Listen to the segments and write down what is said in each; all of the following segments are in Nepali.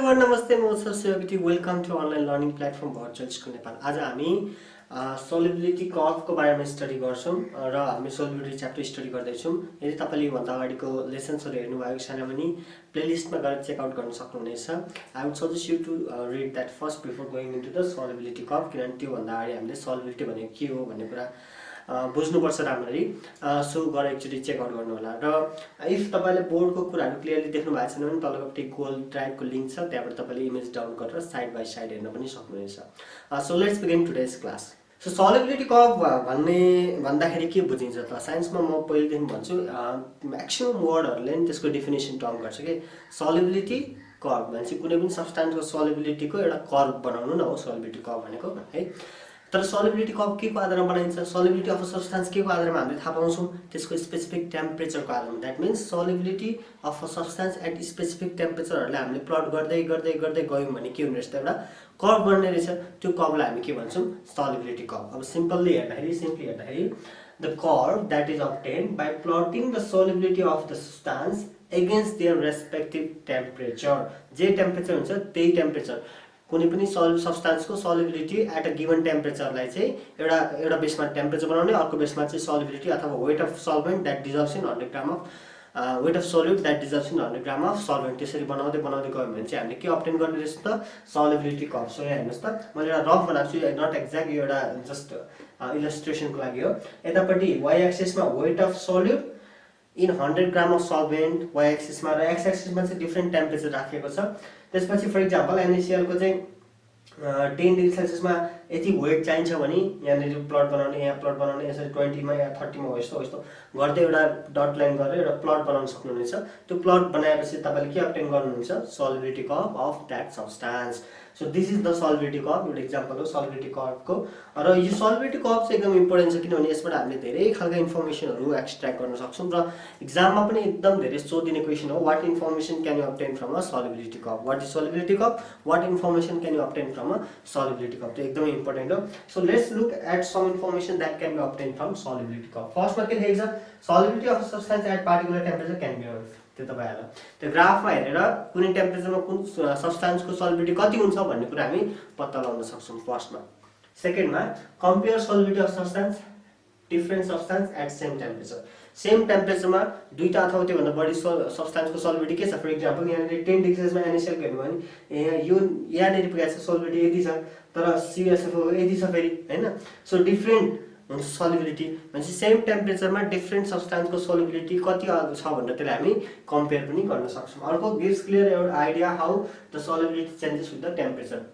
एभ्रिवान नमस्ते म Shivagati welcome to online learning platform virtual school Nepal. आज हामी सोल्युबिलिटी कर्वको बारेमा स्टडी गर्छौं र हामी सोल्युबिलिटी च्याप्टर स्टडी गर्दैछौं। यदि तपाईले यो भन्दा अगाडिको लेसन्सहरु हेर्नु भएको छैन भने प्लेलिस्टमा गएर चेक आउट गर्न सक्नुहुनेछ। I would suggest you to read that first before going into the solubility curve, किनभने त्यो भन्दा अगाडि हामीले सोल्युबिलिटी भनेको के हो भन्ने कुरा बुझ्नुपर्छ राम्ररी। सो गएर एकचोटि चेक आउट गर्नु होला। र इफ तपाईले बोर्डको कुराहरु क्लियरली देख्नु भएको छैन भने तलपट्टि गोल ड्राइभको लिंक छ, त्यहाँबाट तपाईले इमेज डाउनलोड गरेर साइड बाइ साइड हेर्न पनि सक्नुहुनेछ। So let's begin today's class. So solubility curve भन्दाखेरि के बुझिन्छ त? साइन्समा म पहिलेदेखि भन्छु म्याक्सिमम वर्डहरुले नि त्यसको डेफिनेसन टर्म गर्छ के सोल्युबिलिटी कर्व भन्छ। कुनै पनि सब्स्टान्सको सोल्युबिलिटीको एउटा कर्व बनाउनु न हो सोल्युबिलिटी कर्व भनेको है। तर सोल्युबिलिटी कर्व के को आधारमा बनाइन्छ? सोल्युबिलिटी अफ अ सब्स्टान्स के को आधारमा हामीले थाहा पाउँछौं? त्यसको स्पेसिफिक टेम्परेचरको आधारमा। That means solubility of a substance at specific टेम्परेचरहरुले हामीले प्लट गर्दै गर्दै गर्दै गयौं भने के हुने रहेछ त? एउटा कर्व बन्ने रहेछ। त्यो कर्वलाई हामी के भन्छौं? Solubility curve. अब सिम्पली हेर्दाखेरि the curve that is obtained by plotting the solubility of the substance against their respective temperature। जे टेम्परेचर हुन्छ त्यही टेम्परेचर कुनै पनि सब्स्टान्सको सोल्युबिलिटी एट अ गिवन टेम्परेचरलाई चाहिँ एउटा बेसमा टेम्परेचर बनाउने, अर्को बेसमा चाहिँ सोल्युबिलिटी अथवा weight of solvent that dissolves in 100 gram of weight of solute that dissolves in 100 gram of solvent. त्यसरी बनाउँदै बनाउँदै गयो भने चाहिँ हामीले के अब्टेन गर्ने रहेछ त? Solubility curve. सो यहाँ हेर्नुस् त, मैले एउटा रफ बनाएको छु, नट एक्ज्याक्ट, यो एउटा जस्ट इलस्ट्रेसनको लागि हो। यतापट्टि वाइ एक्सिसमा weight of solute in 100 gram of solvent Y एक्सिसमा, र एक्स एक्सिसमा चाहिँ डिफरेन्ट टेम्परेचर राखिएको छ। त्यसपछि फर इक्जाम्पल NaCl को चाहिँ 10 डिग्री सेल्सियसमा यति वेट चाहिन्छ भने यहाँनिर प्लट बनाउने, यहाँ प्लट बनाउने, यसरी 20 मा या 30 मा हो यस्तो गर्दै एउटा डट लाइन गरेर एउटा प्लट बनाउन सक्नुहुनेछ। त्यो प्लट बनाएपछि तपाईले के अब्टेन गर्नुहुन्छ? Solubility curve of that substance. So this is the solubility curve. एउटा एक्जाम्पल हो सोल्युबिलिटी कर्वको। र यो सोल्युबिलिटी कर्व चाहिँ एकदम इम्पोर्टेन्ट छ, किनभने यसबाट हामीले धेरै खालका इन्फर्मेसनहरु एक्सट्र्याक्ट गर्न सक्छौं र एक्जाममा पनि एकदम धेरै सोधिने क्वेशन हो। What information can you obtain from a solubility curve? What is solubility curve? What information can you obtain from a solubility curve? त्यो एकदमै इम्पोर्टेन्ट हो। So let's look at some information that can be obtain from solubility curve. फर्स्टमा के लेखेको छ? Solubility of a substance at particular temperature can be. त्यो तपाईहरुलाई त्यो ग्राफमा हेरेर कुनै टेम्परेचरमा कुन सब्स्टान्सको सोल्युबिलिटी कति हुन्छ भन्ने कुरा हामी पत्ता लगाउन सक्छौं फर्स्टमा। सेकेन्डमा compare solubility of substance different substance at same temperature. Same टेम्परेचरमा दुईटा अथवा त्योभन्दा बढी सब्स्टान्सको सोल्युबिलिटी के छ? फर इक्जाम्पल यहाँनिर 10 डिग्री सेल्सियसमा NaCl हेर्नु भने यो यहाँनिर पुगेको छ सोल्युबिलिटी यति छ, तर CuSFO यति छ फेरि, हैन? सो डिफरेन्ट हुन्छ सोल्युबिलिटी भनेपछि सेम टेम्परेचरमा डिफरेन्ट सब्स्टान्सको सोल्युबिलिटी कति छ भनेर त्यसलाई हामी कम्पेयर पनि गर्न सक्छौं। अर्को gives clear idea how the solubility changes with the temperature.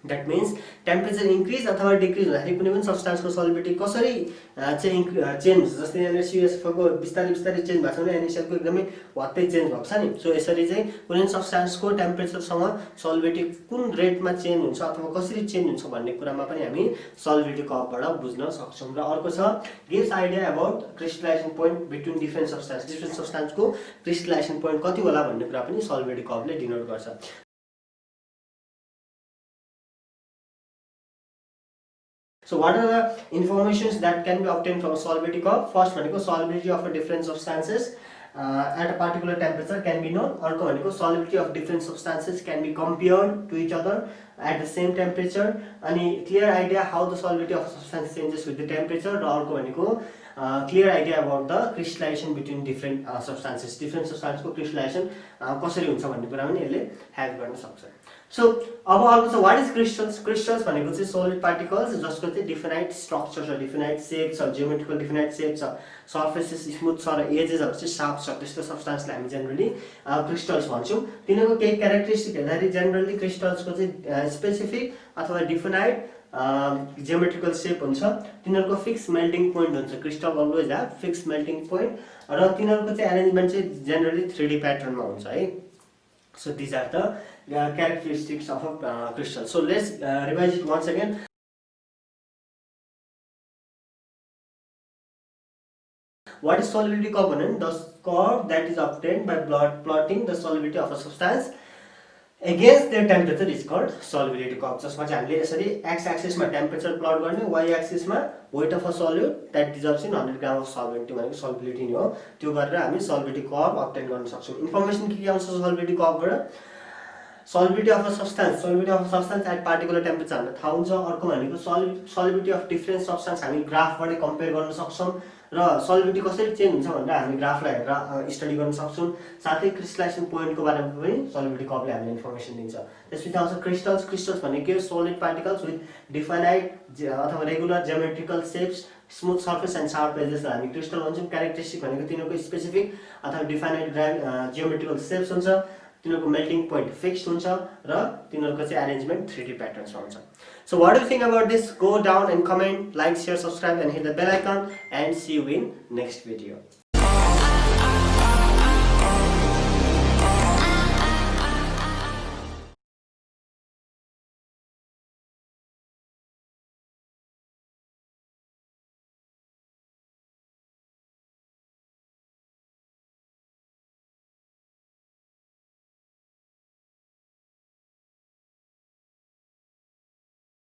That means temperature increase अथवा डिक्रिज हुँदाखेरि कुनै पनि सब्स्टान्सको सोल्युबिलिटी कसरी चेन्ज, जस्तै यहाँनिर CuSFO को बिस्तारै बिस्तारै चेन्ज भएको छ भने NaCl को एकदमै वात्तै चेन्ज भएको छ नि। सो यसरी चाहिँ कुनै सब्स्टान्सको टेम्परेचरसँग सोल्युबिलिटी कुन रेटमा चेन्ज हुन्छ अथवा कसरी चेन्ज हुन्छ भन्ने कुरामा पनि हामी सोल्युबिलिटी कर्वबाट बुझ्न सक्छौं। र अर्को छ gives idea about crystallization point between different substance. Different सब्स्टान्सको क्रिस्टलाइजेसन पोइन्ट कति होला भन्ने कुरा पनि सोल्युबिलिटी कर्वले डिनोट गर्छ। So what are the informations that can be obtained from a solubility curve? First भनेको solubility of a different substances at a particular temperature can be known. अर्को भनेको solubility of different substances can be compared to each other at the same temperature। अनि clear idea how the solubility of a substance changes with the temperature। र अर्को भनेको clear idea about the crystallization between different substances। different substance को crystallization कसरी हुन्छ भन्ने कुरा पनि यसले हेल्प गर्न सक्छ। सो अब अर्को छ व्हाट इज क्रिस्टल्स? क्रिस्टल्स भनेको चाहिँ सोलिड पार्टिकल्स जसको चाहिँ डिफाइनाइट स्ट्रक्चर छ, डिफाइनाइट सेप छ, जियोमेट्रिकल डिफाइनाइट सेप छ, सर्फेसेस स्मुथ छ र एजेसहरु चाहिँ शार्प छ। त्यस्तो सब्स्टान्सलाई हामी जनरली क्रिस्टल्स भन्छौं। तिनीहरुको केही क्यारेक्टरिस्टिक हेर्दाखेरि जनरली क्रिस्टल्सको चाहिँ स्पेसिफिक अथवा डिफाइनाइट जियोमेट्रिकल सेप हुन्छ। तिनीहरुको फिक्स मेल्टिङ पोइन्ट हुन्छ। Crystal always have fix melting point र तिनीहरुको चाहिँ अरेन्जमेन्ट चाहिँ जनरली 3D प्याटर्नमा हुन्छ है। So these are the characteristics of a crystal. So let's revise it once again. What is solubility curve? The curve that is obtained by plotting the solubility of a substance against their temperature is called solubility curve। जसमा चाहिँ हामीले यसरी x एक्सिस मा टेम्परेचर प्लट गर्ने, y एक्सिस मा weight of a solute that dissolves in 100 gram of solvent, त्यो भनेको सल्युबिलिटी नै हो। त्यो गरेर हामी सल्युबिलिटी कर्व अब्टेन गर्न सक्छौं। इन्फर्मेसन के आउँछ सल्युबिलिटी कर्वबाट? Solubility of a substance at particular temperature हामीलाई थाहा हुन्छ। अर्को भनेको सल्युबिलिटी अफ डिफ्रेन्ट सब्स्टान्स हामी ग्राफबाट कम्पेयर गर्न सक्छौँ र सल्युबिलिटी कसरी चेन्ज हुन्छ भनेर हामी ग्राफलाई हेरेर स्टडी गर्न सक्छौँ। साथै क्रिस्टलाइजेसन पोइन्टको बारेमा पनि सल्युबिलिटी कर्वले हामीलाई इन्फर्मेसन दिन्छ। त्यसपछि आउँछ क्रिस्टल्स भनेको सोलिड पार्टिकल्स विथ डिफाइनाइट अथवा regular geometrical shapes smooth surface and sharp एजेसलाई हामी क्रिस्टल भन्छौँ। क्यारेक्टरिस्टिक भनेको तिनीहरूको स्पेसिफिक अथवा डिफाइनाइट जियोमेट्रिकल सेप्स हुन्छ, तिनीहरूको मेल्टिङ पोइन्ट फिक्स्ड हुन्छ र तिनीहरूको चाहिँ अरेन्जमेन्ट 3D प्याटर्न्समा हुन्छ। So what do you think about this? Go down and comment, like, share, subscribe and hit the bell icon, and see you in next video.